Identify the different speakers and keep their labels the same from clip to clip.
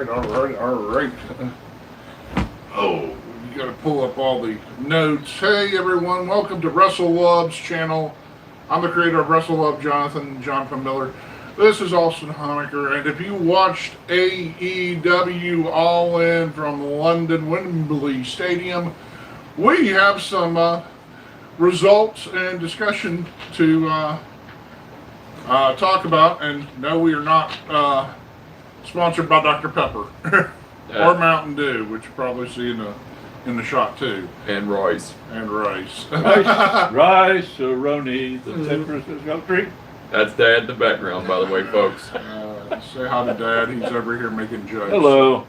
Speaker 1: All right. Oh, you got to pull up all the notes. Hey, everyone. Welcome to Wrestle Love's channel. I'm the creator of Wrestle Love, Jonathan Miller. This is Austin Honecker, and if you watched AEW All In from London Wembley Stadium, we have some results and discussion to talk about. And no, we are not sponsored by Dr. Pepper or Mountain Dew, which you probably see in the shot too.
Speaker 2: And rice.
Speaker 1: Rice,
Speaker 3: Roni, the Temperance country.
Speaker 2: That's Dad in the background, by the way, folks.
Speaker 1: Say hi to Dad. He's over here making jokes.
Speaker 3: Hello.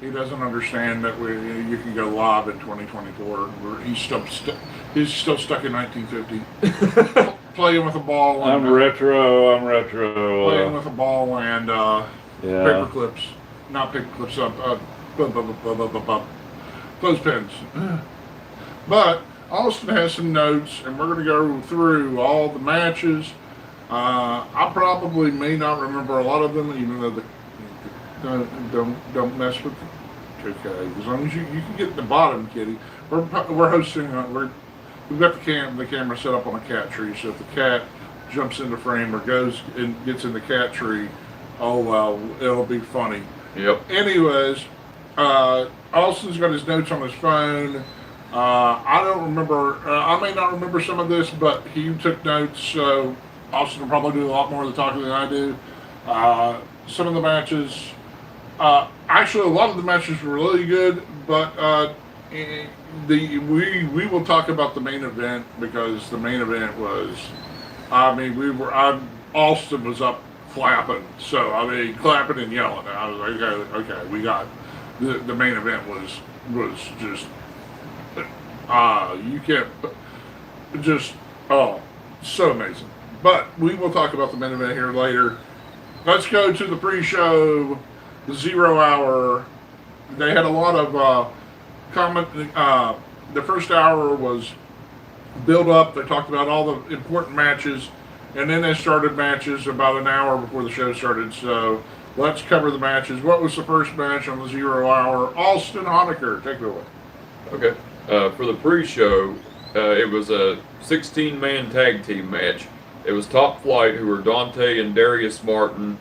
Speaker 1: He doesn't understand that you can go live in 2024. He's still stuck in 1950, playing with a ball.
Speaker 3: I'm retro.
Speaker 1: Playing with a ball and paper clips, not paper clips. Clothespins. But Austin has some notes, and we're going to go through all the matches. I probably may not remember a lot of them, even though don't mess with them. Okay, as long as you can get the bottom, kitty. We're hosting. We've got the camera set up on a cat tree, so if the cat jumps in the frame or goes and gets in the cat tree, oh well, it'll be funny.
Speaker 2: Yep.
Speaker 1: Anyways, Austin's got his notes on his phone. I don't remember. I may not remember some of this, but he took notes, so Austin will probably do a lot more of the talking than I do. Some of the matches, actually, a lot of the matches were really good, but we will talk about the main event, because the main event was, Austin was up clapping, so clapping and yelling. I was like, okay, we got the main event was just you can't just so amazing. But we will talk about the main event here later. Let's go to the pre-show, the 0 hour. They had a lot of comment. The first hour was build up. They talked about all the important matches, and then they started matches about an hour before the show started. So let's cover the matches. What was the first match on the 0 hour? Austin Honecker, take it away.
Speaker 2: Okay. For the pre-show, it was a 16-man tag team match. It was Top Flight, who were Dante and Darius Martin,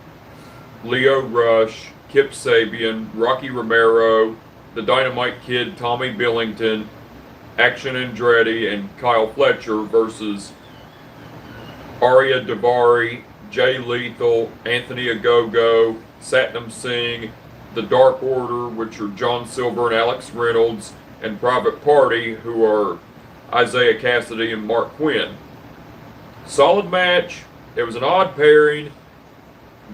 Speaker 2: Leo Rush, Kip Sabian, Rocky Romero, the Dynamite Kid, Tommy Billington, Action Andretti, and Kyle Fletcher versus Arya Davari, Jay Lethal, Anthony Ogogo, Satnam Singh, the Dark Order, which are John Silver and Alex Reynolds, and Private Party, who are Isaiah Cassidy and Mark Quinn. Solid match. It was an odd pairing.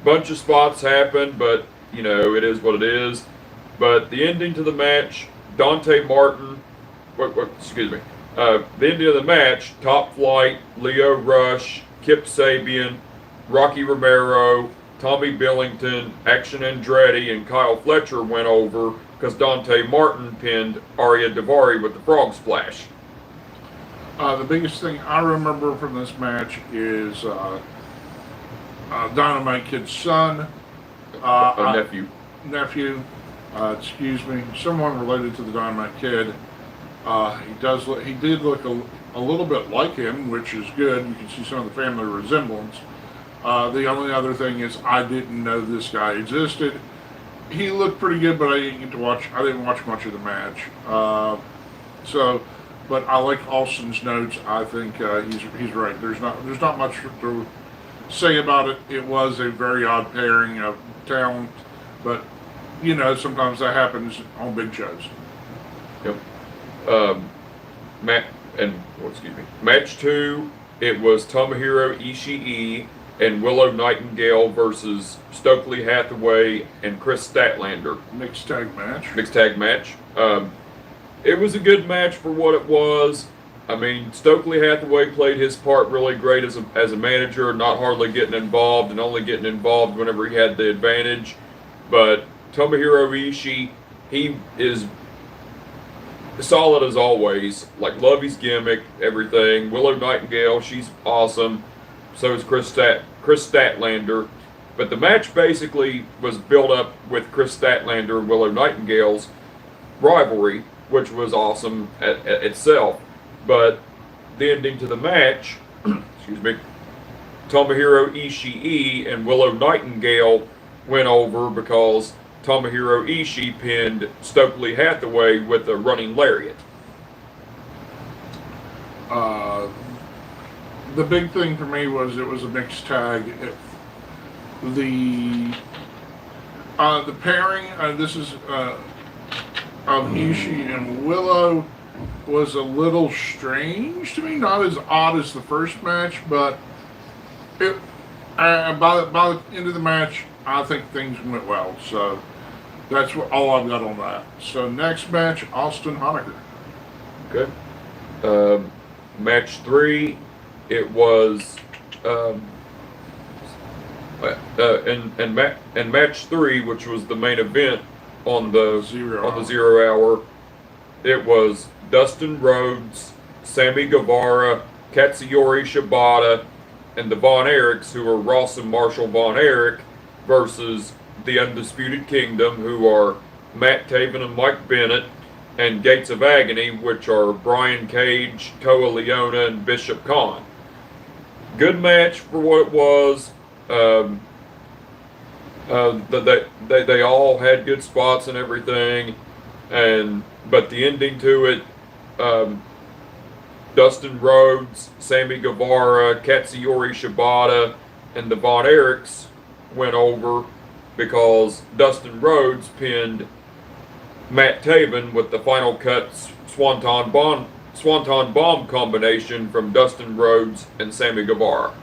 Speaker 2: Bunch of spots happened, but it is what it is. But the ending to the match, Dante Martin. The ending of the match, Top Flight, Leo Rush, Kip Sabian, Rocky Romero, Tommy Billington, Action Andretti, and Kyle Fletcher went over because Dante Martin pinned Arya Davari with the frog splash.
Speaker 1: The biggest thing I remember from this match is Dynamite Kid's son. Nephew. Excuse me. Someone related to the Dynamite Kid. He did look a little bit like him, which is good. You can see some of the family resemblance. The only other thing is I didn't know this guy existed. He looked pretty good, but I didn't watch much of the match. But I like Austin's notes. I think he's right. There's not much to say about it. It was a very odd pairing of talent, but sometimes that happens on big shows.
Speaker 2: Yep. Match 2. It was Tomohiro Ishii and Willow Nightingale versus Stokely Hathaway and Chris Statlander.
Speaker 1: Mixed tag match.
Speaker 2: It was a good match for what it was. Stokely Hathaway played his part really great as a manager, not hardly getting involved and only getting involved whenever he had the advantage. But Tomohiro Ishii, he is solid as always. Love his gimmick, everything. Willow Nightingale, she's awesome. So is Chris Statlander. But the match basically was built up with Chris Statlander and Willow Nightingale's rivalry, which was awesome at itself. But the ending to the match, excuse me, Tomohiro Ishii and Willow Nightingale went over because Tomohiro Ishii pinned Stokely Hathaway with a running lariat.
Speaker 1: The big thing for me was it was a mixed tag. The pairing, this is of Ishii and Willow, was a little strange to me. Not as odd as the first match, but it, by the end of the match, I think things went well. So that's all I've got on that. So next match, Austin Honecker.
Speaker 2: Okay. Match 3, it was and match 3, which was the main event on the
Speaker 1: Zero
Speaker 2: Hour, it was Dustin Rhodes, Sammy Guevara, Katsuyori Shibata, and the Von Erichs, who are Ross and Marshall Von Erich, versus the Undisputed Kingdom, who are Matt Taven and Mike Bennett, and Gates of Agony, which are Brian Cage, Toa Leona, and Bishop Khan. Good match for what it was. They all had good spots and everything, but the ending to it, Dustin Rhodes, Sammy Guevara, Katsuyori Shibata, and the Von Erichs went over because Dustin Rhodes pinned Matt Taven with the Final Cut Swanton Bomb combination from Dustin Rhodes and Sammy Guevara.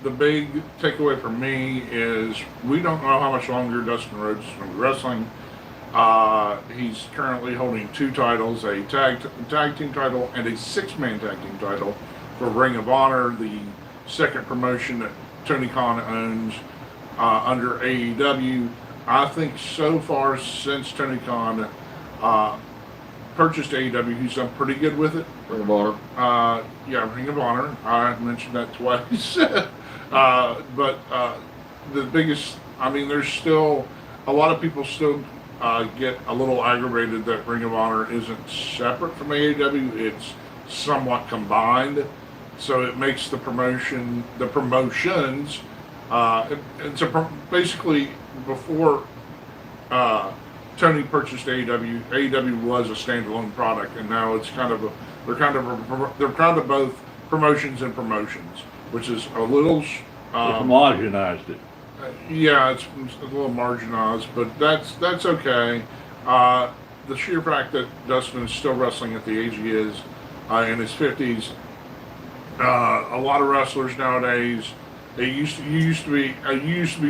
Speaker 1: The big takeaway for me is we don't know how much longer Dustin Rhodes is going to be wrestling. He's currently holding 2 titles, a tag team title and a 6-man tag team title for Ring of Honor, the second promotion that Tony Khan owns under AEW. I think so far since Tony Khan purchased AEW, he's done pretty good with it.
Speaker 2: Ring of Honor.
Speaker 1: Yeah, Ring of Honor. I mentioned that twice. But the biggest, I mean, there's still, a lot of people still get a little aggravated that Ring of Honor isn't separate from AEW. It's somewhat combined. So it makes the promotions, basically before Tony purchased AEW, AEW was a standalone product, and now it's they're kind of both promotions and promotions, which is a little
Speaker 3: homogenized it.
Speaker 1: Yeah, it's a little marginalized, but that's okay. The sheer fact that Dustin is still wrestling at the age he is, in his 50s, a lot of wrestlers nowadays, you used to be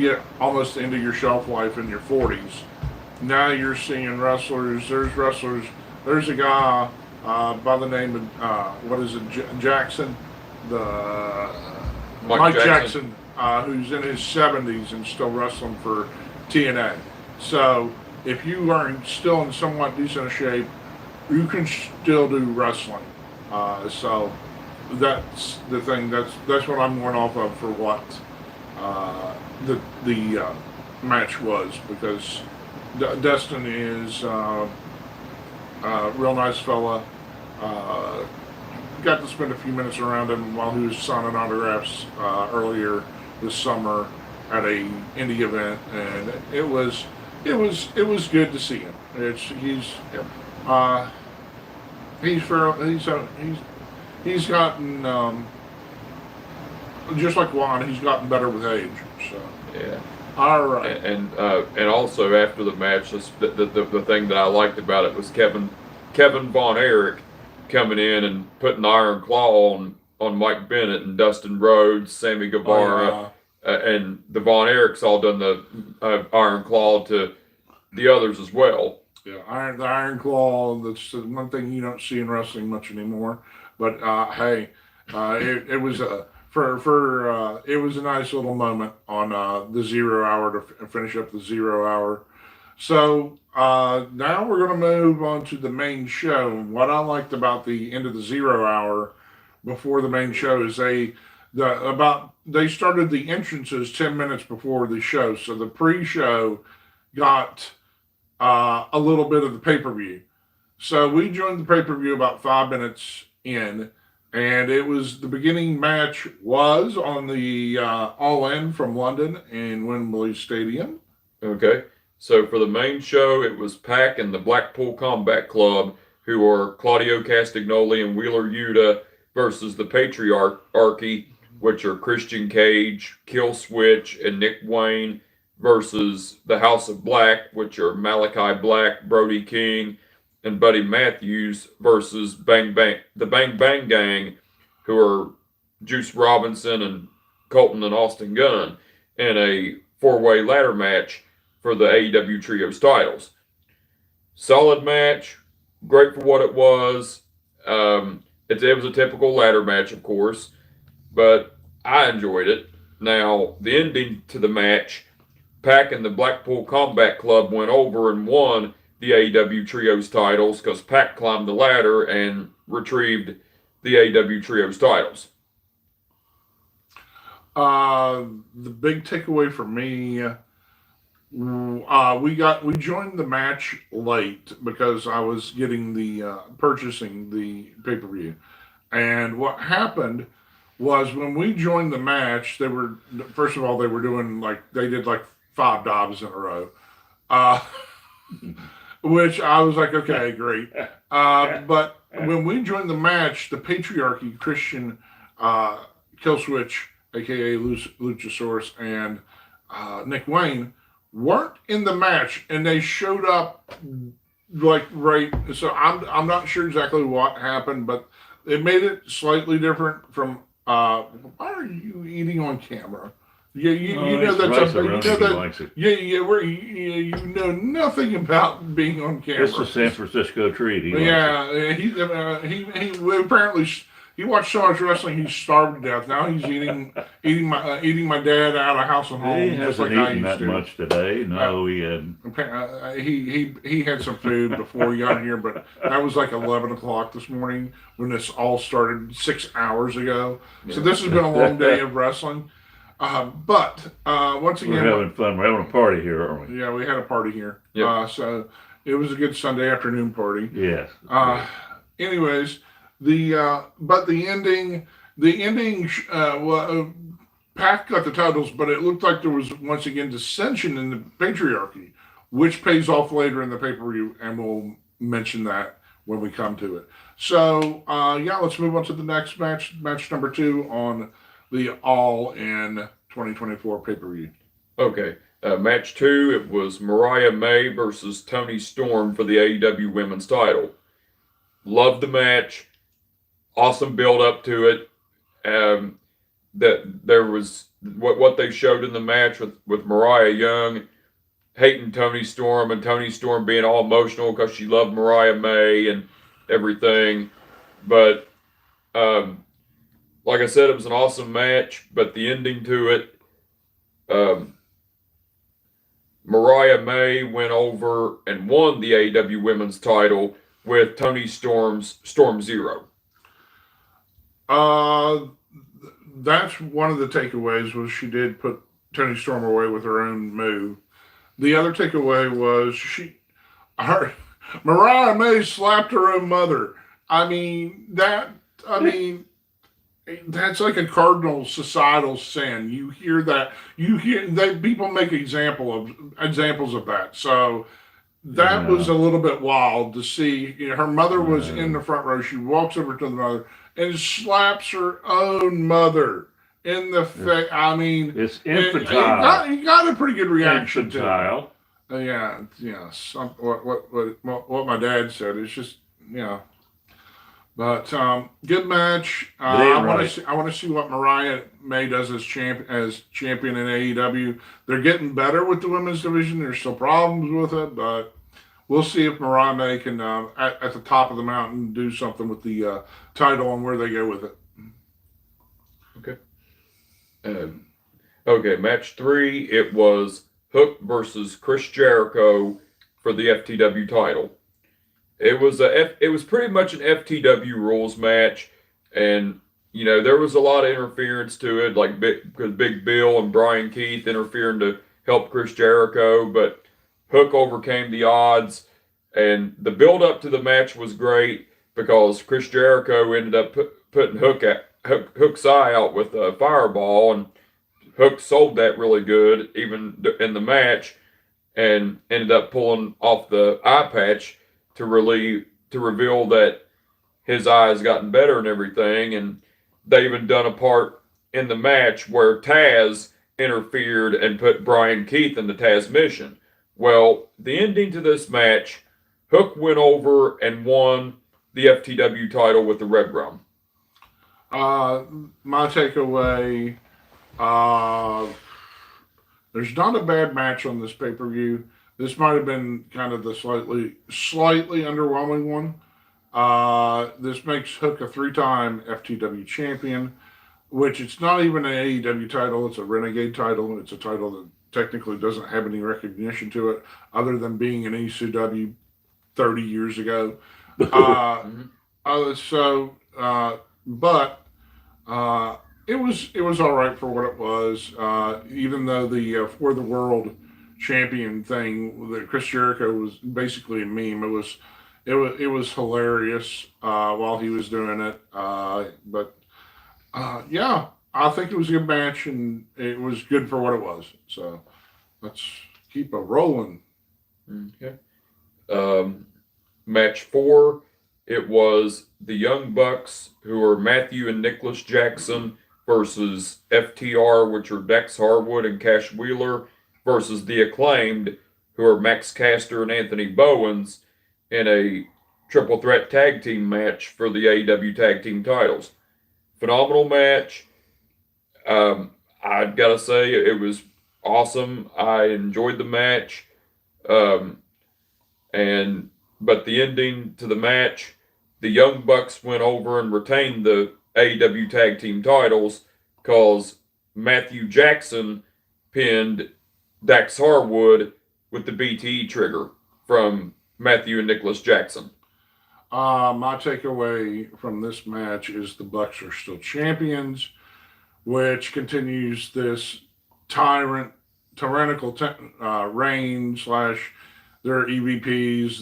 Speaker 1: at almost the end of your shelf life in your 40s. Now you're seeing wrestlers. There's a guy by the name of Jackson, Mike Jackson, who's in his 70s and still wrestling for TNA. So if you are still in somewhat decent shape, you can still do wrestling. So that's the thing. That's what I'm going off of for what the match was, because Dustin is a real nice fella. Got to spend a few minutes around him while he was signing autographs earlier this summer at a indie event, and it was good to see him. He's gotten just like Juan. He's gotten better with age. So
Speaker 2: yeah.
Speaker 1: All right.
Speaker 2: And also after the match, the thing that I liked about it was Kevin Von Erich coming in and putting the Iron Claw on Mike Bennett and Dustin Rhodes, Sammy Guevara, and the Von Erichs all done the Iron Claw to the others as well.
Speaker 1: Yeah, the Iron Claw. That's the one thing you don't see in wrestling much anymore. But hey, it was it was a nice little moment on the 0 hour to finish up the 0 hour. So now we're going to move on to the main show. What I liked about the end of the 0 hour before the main show is they They started the entrances 10 minutes before the show, so the pre-show got a little bit of the pay-per-view. So we joined the pay-per-view about 5 minutes in, and it was the beginning match was on the All In from London in Wembley Stadium.
Speaker 2: Okay. So for the main show, it was Pac and the Blackpool Combat Club, who are Claudio Castagnoli and Wheeler Yuta, versus the Patriarchy, which are Christian Cage, Kill Switch, and Nick Wayne, versus the House of Black, which are Malachi Black, Brody King, and Buddy Matthews, versus the Bang Bang Gang, who are Juice Robinson and Colton and Austin Gunn, in a four-way ladder match for the AEW Trios titles. Solid match, great for what it was. It was a typical ladder match, of course, but I enjoyed it. Now, the ending to the match, Pac and the Blackpool Combat Club went over and won the AEW Trios titles because Pac climbed the ladder and retrieved the AEW Trios titles.
Speaker 1: The big takeaway for me, we joined the match late because I was getting purchasing the pay-per-view, and what happened was when we joined the match, they were doing they did like 5 dives in a row, which I was like, okay, great. But when we joined the match, the Patriarchy, Christian, Killswitch, aka Luchasaurus, and Nick Wayne weren't in the match, and they showed up right. So I'm not sure exactly what happened, but it made it slightly different from. Why are you eating on camera? Yeah, you know that's something. You know that. You know nothing about being on camera.
Speaker 3: It's a San Francisco treat.
Speaker 1: He apparently. He watched so much wrestling, he's starved to death. Now he's eating my dad out of house and home.
Speaker 3: He hasn't eaten that much today. No, he had.
Speaker 1: He had some food before he got here, but that was like 11 o'clock this morning when this all started 6 hours ago. So this has been a long day of wrestling. But once again,
Speaker 3: we're having fun. We're having a party here, aren't we?
Speaker 1: Yeah, we had a party here.
Speaker 2: Yep.
Speaker 1: So it was a good Sunday afternoon party.
Speaker 3: Yes.
Speaker 1: Anyways. But the ending, Pac got the titles, but it looked like there was once again dissension in the Patriarchy, which pays off later in the pay-per-view, and we'll mention that when we come to it. So, let's move on to the next match number 2 on the All In 2024 pay-per-view.
Speaker 2: Okay, match 2, it was Mariah May versus Toni Storm for the AEW Women's title. Loved the match. Awesome build up to it. That there was what they showed in the match with Mariah Young hating Toni Storm, and Toni Storm being all emotional because she loved Mariah May and everything. But like I said, it was an awesome match. But the ending to it, Mariah May went over and won the AEW Women's title with Toni Storm's Storm Zero.
Speaker 1: That's one of the takeaways was she did put Toni Storm away with her own move. The other takeaway was Mariah May slapped her own mother. That's like a cardinal societal sin. You hear that. People make examples of that. So that was a little bit wild to see. Her mother was in the front row. She walks over to the mother and slaps her own mother in the face.
Speaker 3: It's infantile.
Speaker 1: He got a pretty good reaction
Speaker 3: infantile.
Speaker 1: to it. What my dad said. It's just But good match. I want to see what Mariah May does as champion in AEW. They're getting better with the women's division. There's still problems with it, but we'll see if Mariah May can, at the top of the mountain, do something with the title and where they go with it.
Speaker 2: Okay. Match 3, it was Hook versus Chris Jericho for the FTW title. It was pretty much an FTW rules match, and there was a lot of interference to it, like because Big Bill and Brian Keith interfering to help Chris Jericho, but Hook overcame the odds, and the build up to the match was great because Chris Jericho ended up putting Hook's eye out with a fireball, and Hook sold that really good even in the match, and ended up pulling off the eye patch to reveal that his eyes gotten better and everything, and they even done a part in the match where Taz interfered and put Brian Keith in the Taz mission. Well, the ending to this match, Hook went over and won the FTW title with the Red Rum.
Speaker 1: My takeaway, there's not a bad match on this pay-per-view. This might have been kind of the slightly underwhelming one. This makes Hook a 3-time FTW champion, which it's not even an AEW title. It's a Renegade title. It's a title that technically doesn't have any recognition to it other than being an ECW 30 years ago. But it was all right for what it was. Even though the For the World champion thing, that Chris Jericho was basically a meme. It was hilarious while he was doing it. Yeah, I think it was a good match, and it was good for what it was. So let's keep it rolling.
Speaker 2: Okay. Match 4, it was the Young Bucks, who are Matthew and Nicholas Jackson, versus FTR, which are Dax Harwood and Cash Wheeler, versus the Acclaimed, who are Max Caster and Anthony Bowens, in a triple threat tag team match for the AEW tag team titles. Phenomenal match. I've got to say, it was awesome. I enjoyed the match. But the ending to the match, the Young Bucks went over and retained the AEW tag team titles because Matthew Jackson pinned Dax Harwood with the BTE trigger from Matthew and Nicholas Jackson.
Speaker 1: My takeaway from this match is the Bucks are still champions, which continues this tyrannical reign / their EVPs.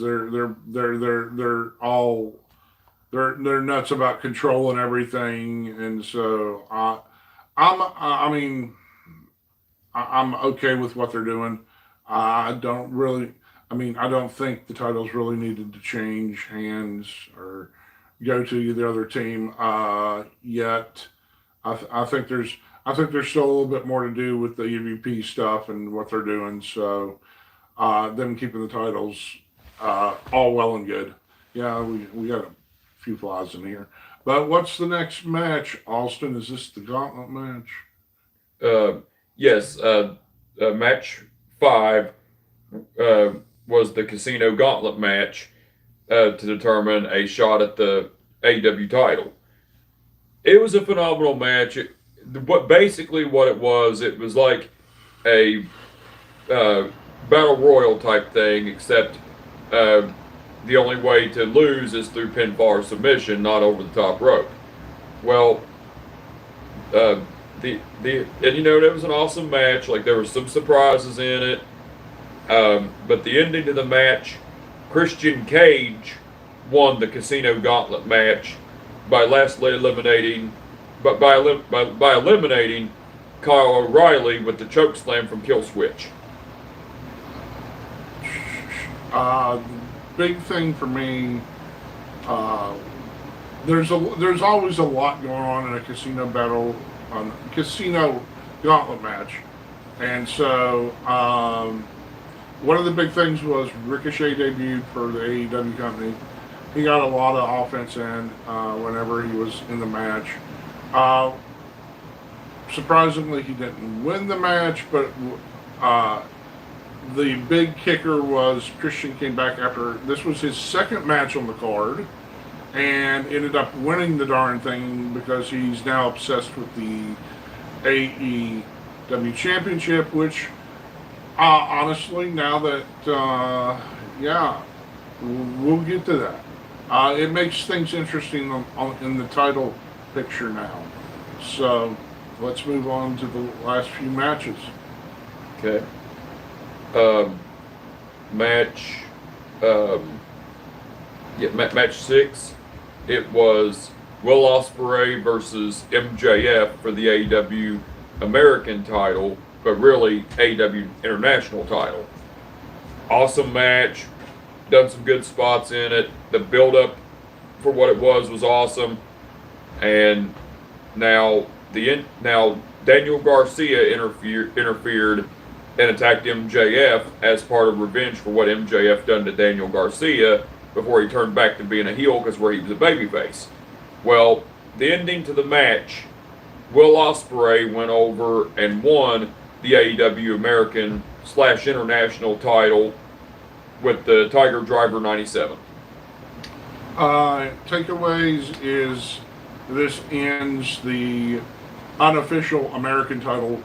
Speaker 1: They're nuts about controlling everything, and so I'm okay with what they're doing. I don't think the titles really needed to change hands or go to the other team yet. I think there's still a little bit more to do with the EVP stuff and what they're doing. So them keeping the titles all well and good. Yeah, we got a few flaws in here. But what's the next match, Austin? Is this the gauntlet match?
Speaker 2: Yes. Match 5 was the Casino Gauntlet match to determine a shot at the AEW title. It was a phenomenal match. What it was like a battle royal type thing, except the only way to lose is through pinfall or submission, not over the top rope. Well, that was an awesome match. Like, there were some surprises in it. But the ending to the match, Christian Cage won the Casino Gauntlet match by eliminating Kyle O'Reilly with the chokeslam from Killswitch.
Speaker 1: Big thing for me. There's always a lot going on in a casino gauntlet match, and so one of the big things was Ricochet debuted for the AEW company. He got a lot of offense in whenever he was in the match. Surprisingly, he didn't win the match, but the big kicker was Christian came back after this was his second match on the card and ended up winning the darn thing because he's now obsessed with the AEW Championship, which honestly, now that we'll get to that. It makes things interesting in the title picture now. So let's move on to the last few matches.
Speaker 2: Okay. Match. Match 6. It was Will Ospreay versus MJF for the AEW American title, but really AEW International title. Awesome match. Done some good spots in it. The build-up for what it was awesome. And now Daniel Garcia interfered and attacked MJF as part of revenge for what MJF done to Daniel Garcia before he turned back to being a heel because where he was a babyface. Well, the ending to the match, Will Ospreay went over and won the AEW American / International title with the Tiger Driver 97.
Speaker 1: Takeaways is this ends the unofficial American title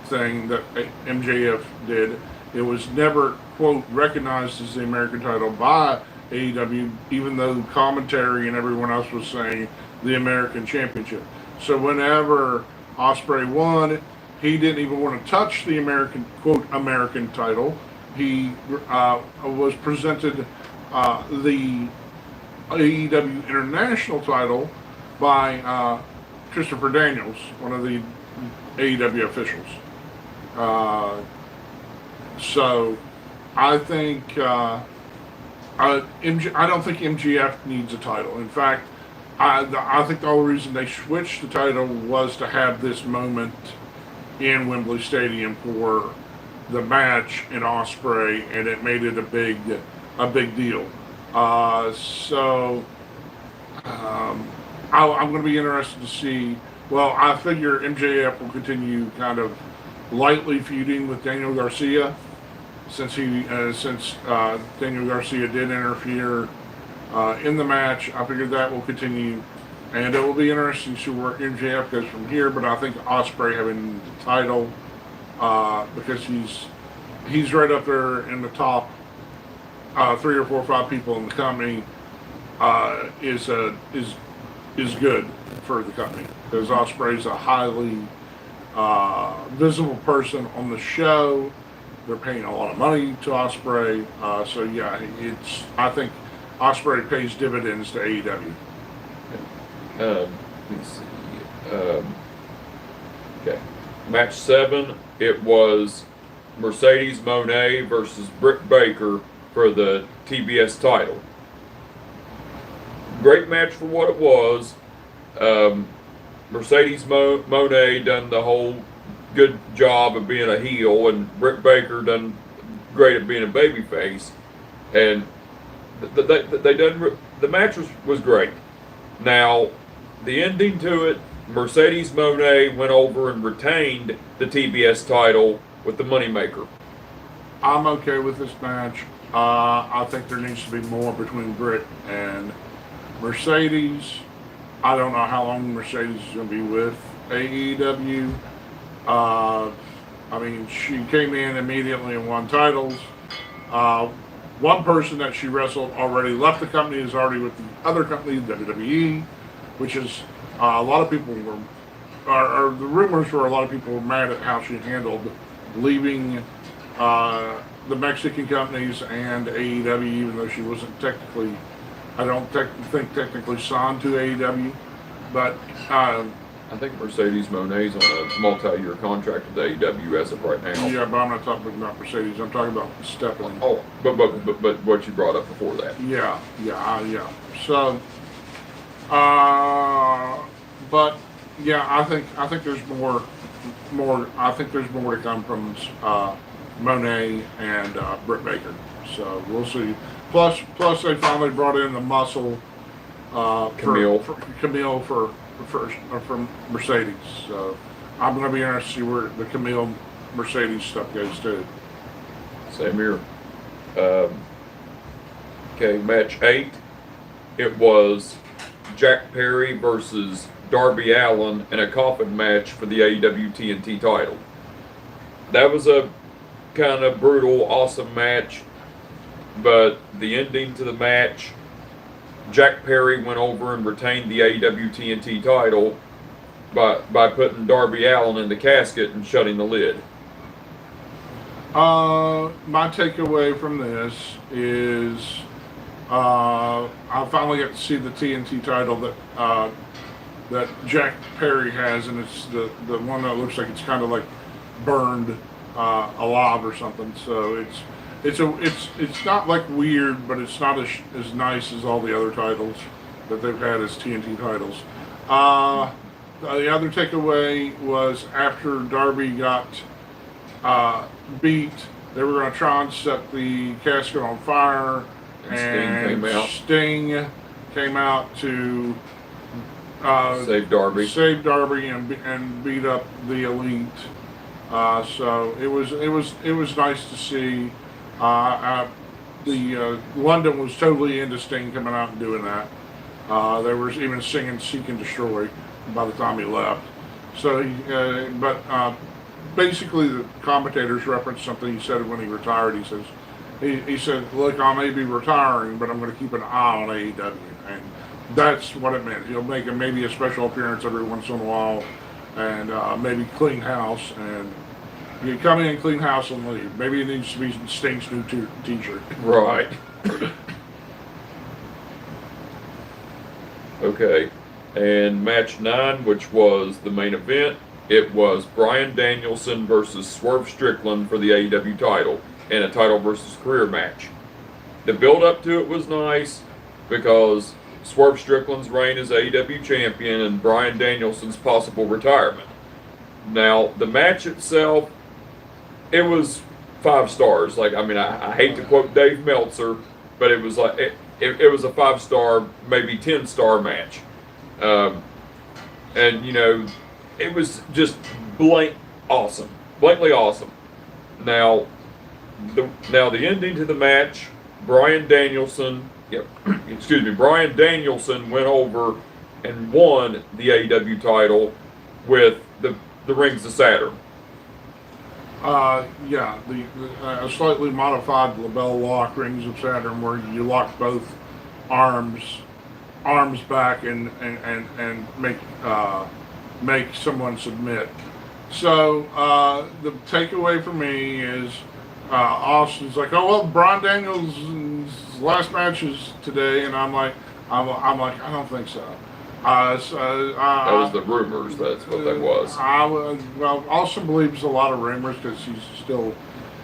Speaker 1: thing that MJF did. It was never, quote, recognized as the American title by AEW, even though commentary and everyone else was saying the American Championship. So whenever Ospreay won, he didn't even want to touch the American, quote, American title. He was presented the AEW International title by Christopher Daniels, one of the AEW officials. So I think I don't think MJF needs a title. In fact, I think the only reason they switched the title was to have this moment in Wembley Stadium for the match in Ospreay, and it made it a big deal. So I'm going to be interested to see. Well, I figure MJF will continue kind of lightly feuding with Daniel Garcia, since Daniel Garcia did interfere in the match. I figured that will continue, and it will be interesting to see where MJF goes from here. But I think Ospreay having the title, because he's right up there in the top 3 or 4 or 5 people in the company, is good for the company, because Ospreay's a highly visible person on the show. They're paying a lot of money to Ospreay, so yeah, I think Ospreay pays dividends to AEW.
Speaker 2: Let me see. Okay, match 7. It was Mercedes Moné versus Britt Baker for the TBS title. Great match for what it was. Mercedes Moné done the whole good job of being a heel, and Britt Baker done great at being a babyface. And the match was great. Now, the ending to it, Mercedes Moné went over and retained the TBS title with the Moneymaker.
Speaker 1: I'm okay with this match. I think there needs to be more between Britt and Mercedes. I don't know how long Mercedes is going to be with AEW. I mean, she came in immediately and won titles. One person that she wrestled already left the company, is already with the other company, WWE, which is a lot of people were, or the rumors were a lot of people were mad at how she handled leaving the Mexican companies and AEW, even though she wasn't technically, I don't think technically signed to AEW, but
Speaker 2: I think Mercedes Moné's on a multi-year contract with AEW as of right now.
Speaker 1: Yeah, but I'm not talking about Mercedes. I'm talking about Stephanie.
Speaker 2: Oh, but what you brought up before that.
Speaker 1: Yeah. So, but yeah, I think there's more. I think there's more to come from Moné and Britt Baker. So we'll see. Plus they finally brought in the muscle
Speaker 2: Camille
Speaker 1: for Mercedes. So I'm going to be interested to see where the Camille Mercedes stuff goes too.
Speaker 2: Same here. Okay, match 8. It was Jack Perry versus Darby Allin in a coffin match for the AEW TNT title. That was a kind of brutal, awesome match, but the ending to the match, Jack Perry went over and retained the AEW TNT title by putting Darby Allin in the casket and shutting the lid.
Speaker 1: My takeaway from this is I finally got to see the TNT title that Jack Perry has, and it's the one that looks like it's kind of like burned alive or something. So it's not like weird, but it's not as nice as all the other titles that they've had as TNT titles. The other takeaway was after Darby got beat, they were going to try and set the casket on fire, and Sting came out to
Speaker 2: Save Darby
Speaker 1: and beat up the Elite. So it was nice to see. London was totally into Sting coming out and doing that. They were even singing "Seek and Destroy" by the time he left. So, basically, the commentators referenced something he said when he retired. He says, he said, "Look, I may be retiring, but I'm going to keep an eye on AEW," and that's what it meant. He'll make maybe a special appearance every once in a while, and maybe clean house, and you come in, clean house, and leave. Maybe it needs to be Sting's new t-shirt.
Speaker 2: Right. Okay. And match 9, which was the main event, it was Bryan Danielson versus Swerve Strickland for the AEW title in a title versus career match. The build up to it was nice because Swerve Strickland's reign as AEW champion and Bryan Danielson's possible retirement. Now, the match itself, it was 5 stars. Like, I mean, I hate to quote Dave Meltzer, but it was like it was a 5-star, maybe 10-star match. And you know, it was just blatantly awesome. Now the ending to the match, Bryan Danielson went over and won the AEW title with the Rings of Saturn.
Speaker 1: Yeah, the slightly modified label lock Rings of Saturn, where you lock both arms back and make someone submit. So the takeaway for me is Austin's like, oh well, Bryan Daniels' last match is today, and I'm like, I don't think so.
Speaker 2: That was the rumors. That's what that was.
Speaker 1: Well, Austin believes a lot of rumors because he's still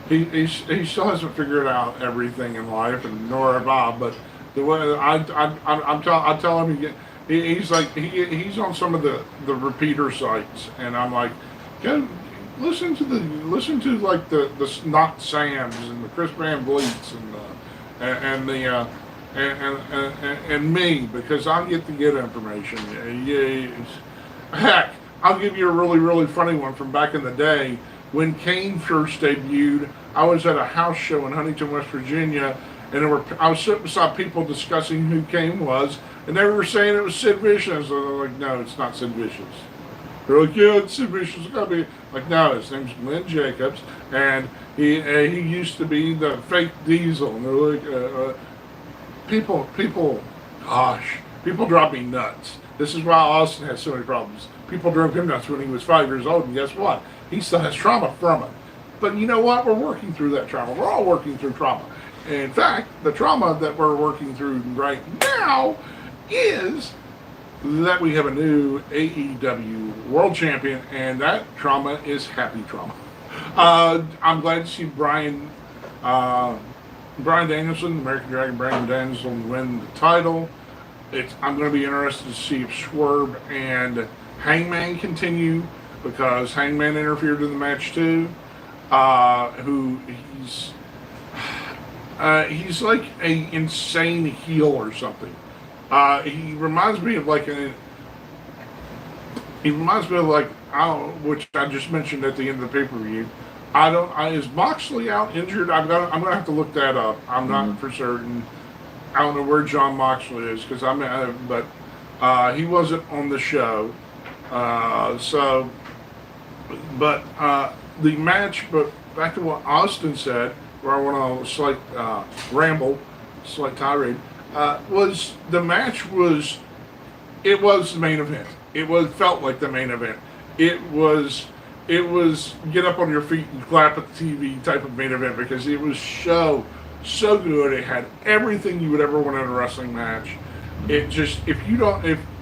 Speaker 1: he still hasn't figured out everything in life, and nor have I. But the way I tell him he's like he's on some of the repeater sites, and I'm like, go listen to like the Not Sams and the Chris Van Vliets and me, because I'll get the good information. Heck, I'll give you a really funny one from back in the day when Kane first debuted. I was at a house show in Huntington, West Virginia, and I was sitting beside people discussing who Kane was, and they were saying it was Sid Vicious. And I'm like, no, it's not Sid Vicious. They're like, yeah, it's Sid Vicious. It's gotta be. Like, no, his name's Glenn Jacobs, and he used to be the fake Diesel. And they're like, people drive me nuts. This is why Austin has so many problems. People drove him nuts when he was 5 years old, and guess what? He still has trauma from it. But you know what? We're working through that trauma. We're all working through trauma. In fact, the trauma that we're working through right now is that we have a new AEW World Champion, and that trauma is happy trauma. I'm glad to see Bryan Danielson, American Dragon Bryan Danielson, win the title. I'm going to be interested to see if Swerve and Hangman continue, because Hangman interfered in the match too. He's like a insane heel or something. He reminds me of like which I just mentioned at the end of the pay-per-view. Is Moxley out injured? I'm gonna have to look that up. I'm not for certain. I don't know where John Moxley is, because but he wasn't on the show. The match. But back to what Austin said, where I went on a slight ramble, slight tirade. was the match was it was the main event. Felt like the main event. It was get up on your feet and clap at the TV type of main event because it was so good. It had everything you would ever want in a wrestling match. It just if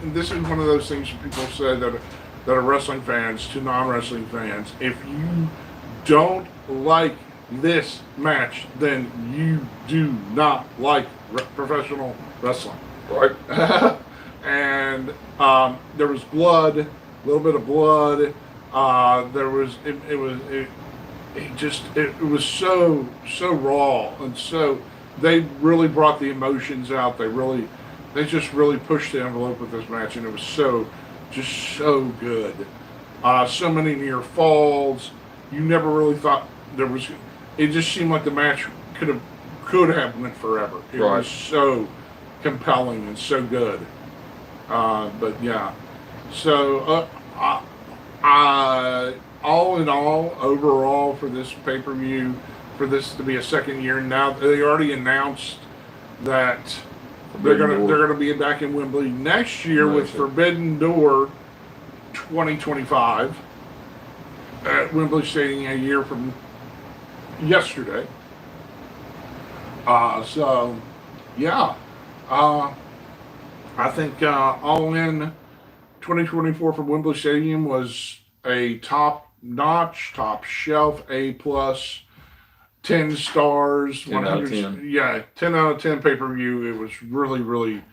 Speaker 1: this is one of those things people say that are wrestling fans to non-wrestling fans, if you don't like this match, then you do not like professional wrestling.
Speaker 2: Right.
Speaker 1: And there was blood, a little bit of blood. There was it was so raw, and so they really brought the emotions out. They just really pushed the envelope with this match, and it was so good. So many near falls. You never really thought there was. It just seemed like the match could have went forever. It was so compelling and so good. But yeah, so all in all, overall for this pay-per-view, for this to be a second year now, they already announced that they're gonna be back in Wembley next year with Forbidden Door 2025 at Wembley Stadium a year from yesterday. So yeah, I think All In 2024 from Wembley Stadium was a top-notch, top-shelf, A+, 10 stars,
Speaker 2: 10 out of 10.
Speaker 1: Yeah, 10 out of 10 pay-per-view. It was really, really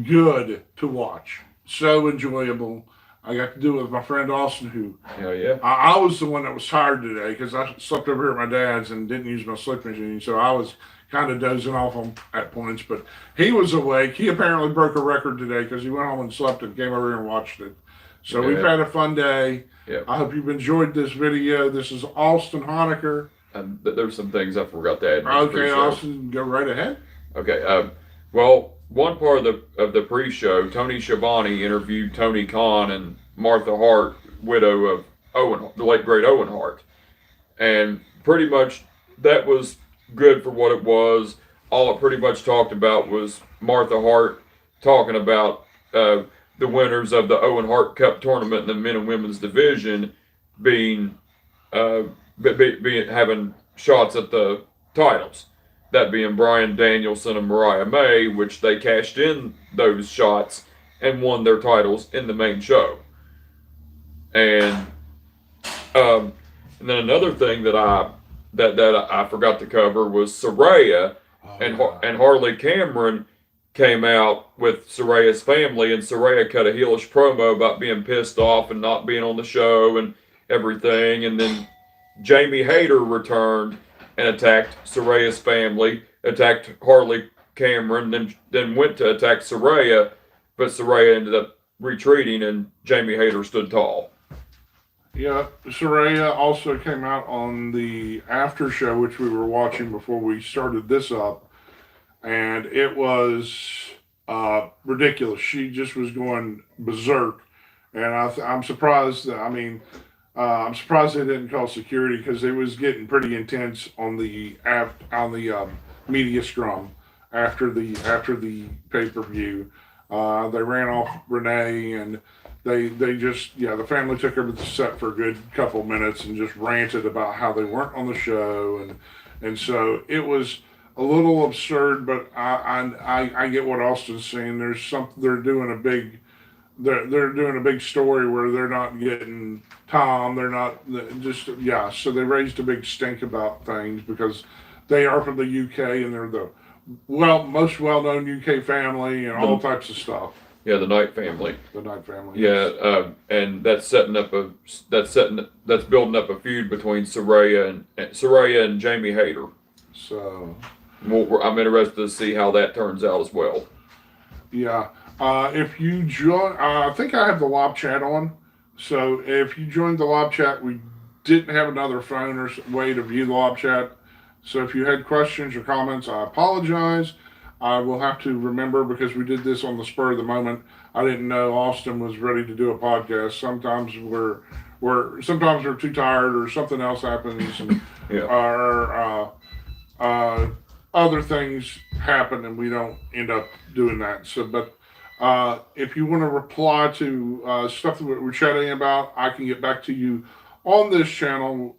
Speaker 1: good to watch. So enjoyable. I got to do it with my friend Austin, who I was the one that was tired today because I slept over here at my dad's and didn't use my sleep machine, so I was kind of dozing off at points, but he was awake. He apparently broke a record today because he went home and slept and came over here and watched it. So we've had a fun day.
Speaker 2: Yep.
Speaker 1: I hope you've enjoyed this video. This is Austin Honecker.
Speaker 2: And there's some things I forgot to add.
Speaker 1: Okay, Austin, go right ahead.
Speaker 2: Okay. Well, one part of the pre-show, Tony Schiavone interviewed Tony Khan and Martha Hart, widow of the late great Owen Hart, and pretty much that was good for what it was. All it pretty much talked about was Martha Hart talking about the winners of the Owen Hart Cup tournament in the men and women's division being having shots at the titles. That being Bryan Danielson and Mariah May, which they cashed in those shots and won their titles in the main show. And then another thing that I forgot to cover was Saraya and Harley Cameron came out with Saraya's family, and Saraya cut a heelish promo about being pissed off and not being on the show and everything. And then Jamie Hayter returned and attacked Saraya's family, attacked Harley Cameron, then went to attack Saraya, but Saraya ended up retreating and Jamie Hayter stood tall.
Speaker 1: Yeah, Saraya also came out on the after show, which we were watching before we started this up, and it was ridiculous. She just was going berserk, and I'm surprised that, I'm surprised they didn't call security because it was getting pretty intense on the media scrum after the pay-per-view. They ran off Renee, and they just the family took over the set for a good couple minutes and just ranted about how they weren't on the show, and so it was a little absurd. But I get what Austin's saying. They're doing a big story where they're not getting Tom. They're not so they raised a big stink about things because they are from the UK and they're the most well-known UK family and all types of stuff.
Speaker 2: Yeah, the Knight family.
Speaker 1: The Knight family.
Speaker 2: Yeah, and that's building up a feud between Saraya and Jamie Hayter.
Speaker 1: So
Speaker 2: I'm interested to see how that turns out as well.
Speaker 1: Yeah. If you join, I think I have the live chat on. So if you joined the live chat, we didn't have another phone or way to view the live chat. So if you had questions or comments, I apologize. I will have to remember because we did this on the spur of the moment. I didn't know Austin was ready to do a podcast. Sometimes we're too tired or something else happens, and other things happen and we don't end up doing that. So, but if you want to reply to stuff that we're chatting about, I can get back to you on this channel,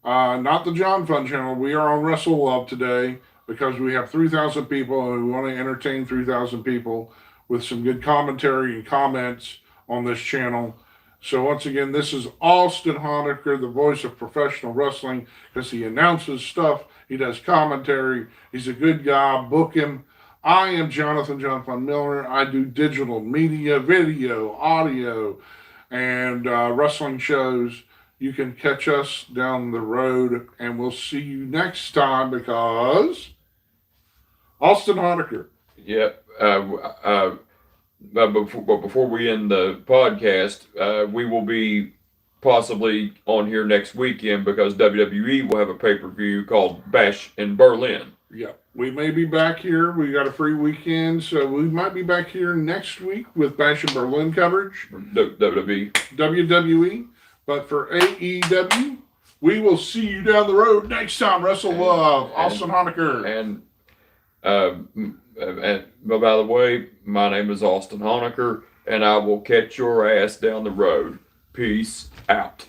Speaker 1: not the John Fun channel. We are on Wrestle Love today because we have 3,000 people and we want to entertain 3,000 people with some good commentary and comments on this channel. So once again, this is Austin Honecker, the voice of professional wrestling, because he announces stuff, he does commentary, he's a good guy, book him. I am Jonathan John Fun Miller. I do digital media, video, audio, and wrestling shows. You can catch us down the road, and we'll see you next time because Austin Honecker.
Speaker 2: Yep. But before we end the podcast, we will be possibly on here next weekend because WWE will have a pay-per-view called Bash in Berlin.
Speaker 1: Yeah, we may be back here. We got a free weekend, so we might be back here next week with Bash in Berlin coverage. WWE. But for AEW, we will see you down the road next time. Wrestle Love, Austin Honecker.
Speaker 2: And by the way, my name is Austin Honecker, and I will catch your ass down the road. Peace out.